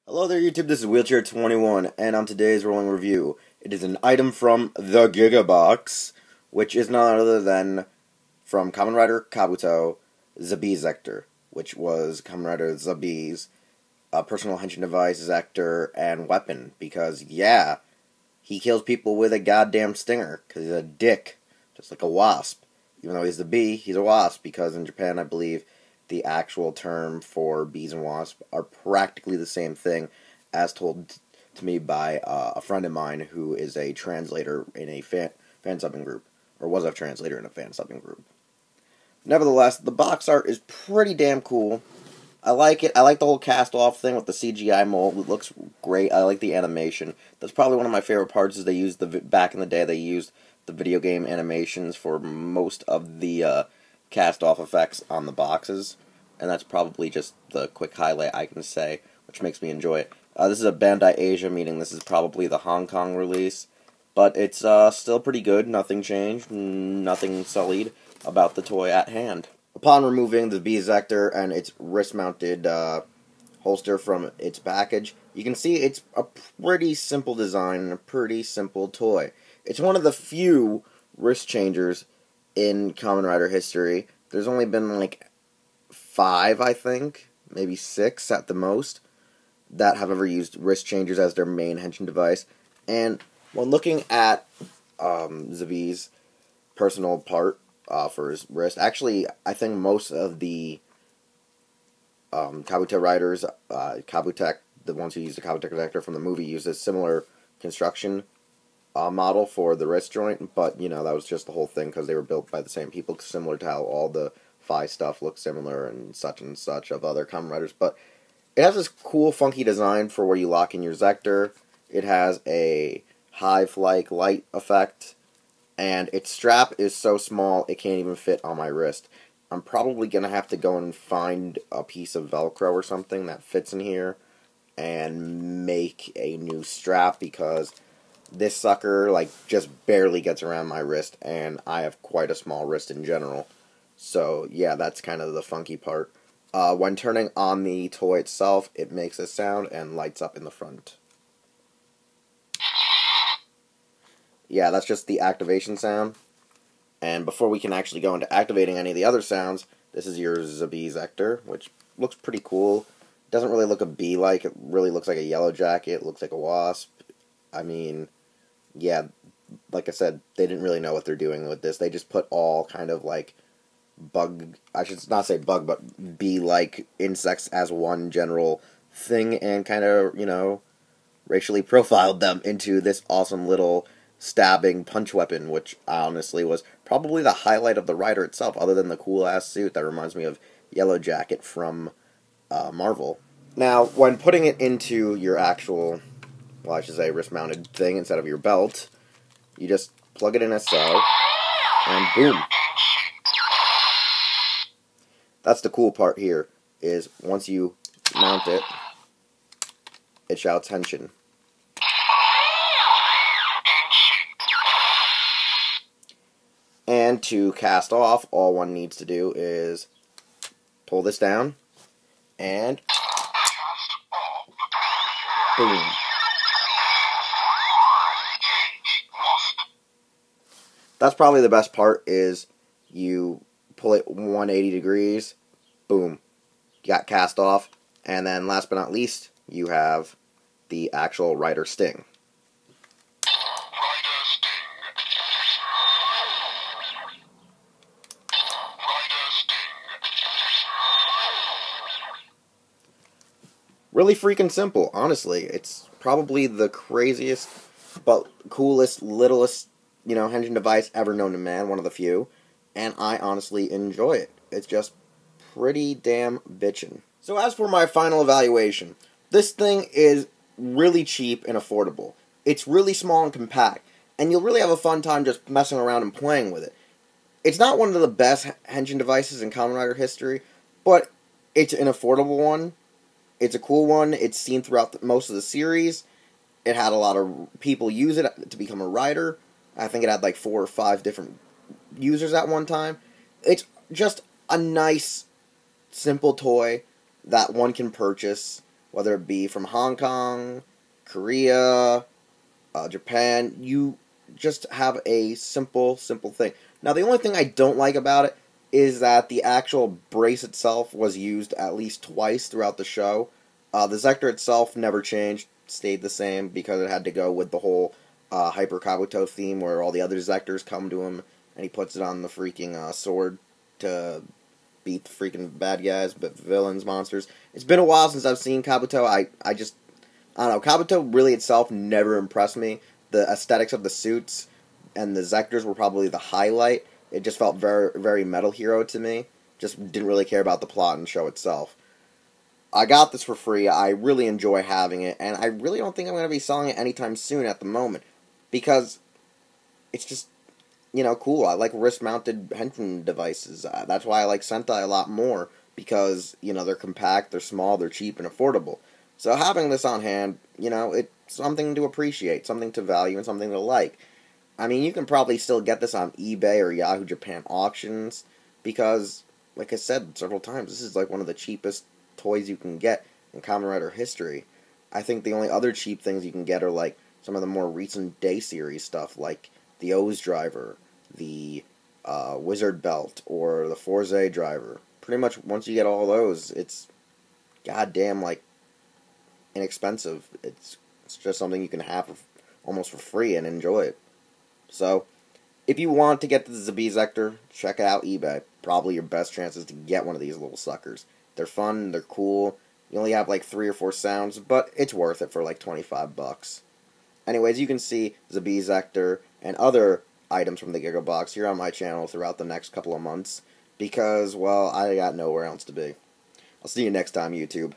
Hello there YouTube, this is Wheelchair21, and on today's rolling review, it is an item from the GIGABOX, which is none other than from Kamen Rider Kabuto, TheBee Zecter, which was Kamen Rider TheBee's personal henshin device, Zecter, and weapon, because yeah, he kills people with a goddamn stinger, because he's a dick, just like a wasp. Even though he's the bee, he's a wasp, because in Japan, I believe, the actual term for bees and wasps are practically the same thing, as told to me by a friend of mine who is a translator in a fan subbing group, or was a translator in a fan subbing group. Nevertheless, the box art is pretty damn cool. I like it. I like the whole cast-off thing with the CGI mold. It looks great. I like the animation. That's probably one of my favorite parts. Is they used back in the day they used the video game animations for most of the cast-off effects on the boxes, and that's probably just the quick highlight I can say, which makes me enjoy it. This is a Bandai Asia, meaning this is probably the Hong Kong release, but it's still pretty good. Nothing changed, nothing sullied about the toy at hand. Upon removing the TheBee Zecter and its wrist-mounted holster from its package, you can see it's a pretty simple design and a pretty simple toy. It's one of the few wrist changers in Kamen Rider history. There's only been like 5, I think, maybe 6 at the most, that have ever used wrist changers as their main henshin device. And when looking at TheBee's personal part for his wrist, actually, I think most of the Kabuto riders, Kabutek, the ones who use the Kabuto Zecter from the movie, use a similar construction model for the wrist joint, but, you know, that was just the whole thing because they were built by the same people, similar to how all the Phi stuff looks similar and such of other Kamen Riders. But it has this cool, funky design for where you lock in your Zecter. It has a hive-like light effect, and its strap is so small it can't even fit on my wrist. I'm probably going to have to go and find a piece of Velcro or something that fits in here and make a new strap, because this sucker, like, just barely gets around my wrist, and I have quite a small wrist in general. So, yeah, that's kind of the funky part. When turning on the toy itself, it makes a sound and lights up in the front. Yeah, that's just the activation sound. And before we can actually go into activating any of the other sounds, this is your TheBee Zecter, which looks pretty cool. Doesn't really look a bee-like. It really looks like a yellow jacket. It looks like a wasp. I mean, yeah, like I said, they didn't really know what they're doing with this. They just put all kind of like bug, I should not say bug, but bee-like insects as one general thing, and kind of, you know, racially profiled them into this awesome little stabbing punch weapon, which honestly was probably the highlight of the rider itself, other than the cool-ass suit that reminds me of Yellow Jacket from Marvel. Now, when putting it into your actual, well, I should say wrist-mounted thing instead of your belt, you just plug it in as so, and boom. That's the cool part here, is once you mount it, it shouts henshin. And to cast off, all one needs to do is pull this down, and boom. That's probably the best part, is you pull it 180 degrees, boom, you got cast off, and then last but not least, you have the actual rider sting. Really freaking simple, honestly. It's probably the craziest, but coolest, littlest, you know, henshin device ever known to man, one of the few, and I honestly enjoy it. It's just pretty damn bitchin'. So as for my final evaluation, this thing is really cheap and affordable. It's really small and compact, and you'll really have a fun time just messing around and playing with it. It's not one of the best henshin devices in Kamen Rider history, but it's an affordable one. It's a cool one. It's seen throughout most of the series. It had a lot of people use it to become a rider. I think it had like 4 or 5 different users at one time. It's just a nice, simple toy that one can purchase whether it be from Hong Kong, Korea, Japan. You just have a simple thing. Now, the only thing I don't like about it is that the actual brace itself was used at least twice throughout the show. The Zecter itself never changed, stayed the same, because it had to go with the whole Hyper Kabuto theme where all the other Zecters come to him and he puts it on the freaking sword to beat the freaking bad guys, but villains, monsters. It's been a while since I've seen Kabuto. I don't know. Kabuto really itself never impressed me. The aesthetics of the suits and the Zecters were probably the highlight. It just felt very Metal Hero to me. Just didn't really care about the plot and show itself. I got this for free. I really enjoy having it, and I really don't think I'm going to be selling it anytime soon at the moment, because it's just, cool. I like wrist-mounted henchman devices. That's why I like Sentai a lot more, because, they're compact, they're small, they're cheap, and affordable. So having this on hand, it's something to appreciate, something to value, and something to like. I mean, you can probably still get this on eBay or Yahoo Japan auctions, because, like I said several times, this is like one of the cheapest toys you can get in Kamen Rider history. I think the only other cheap things you can get are like some of the more recent Day series stuff, like the O's driver, the Wizard belt, or the Forze driver. Pretty much once you get all those, it's goddamn inexpensive. It's just something you can have almost for free and enjoy it. So, if you want to get the TheBee Zecter, check out eBay. Probably your best chances to get one of these little suckers. They're fun, they're cool. You only have 3 or 4 sounds, but it's worth it for 25 bucks. Anyways, you can see TheBee Zecter and other items from the GIGABOX here on my channel throughout the next couple of months, because, well, I got nowhere else to be. I'll see you next time, YouTube.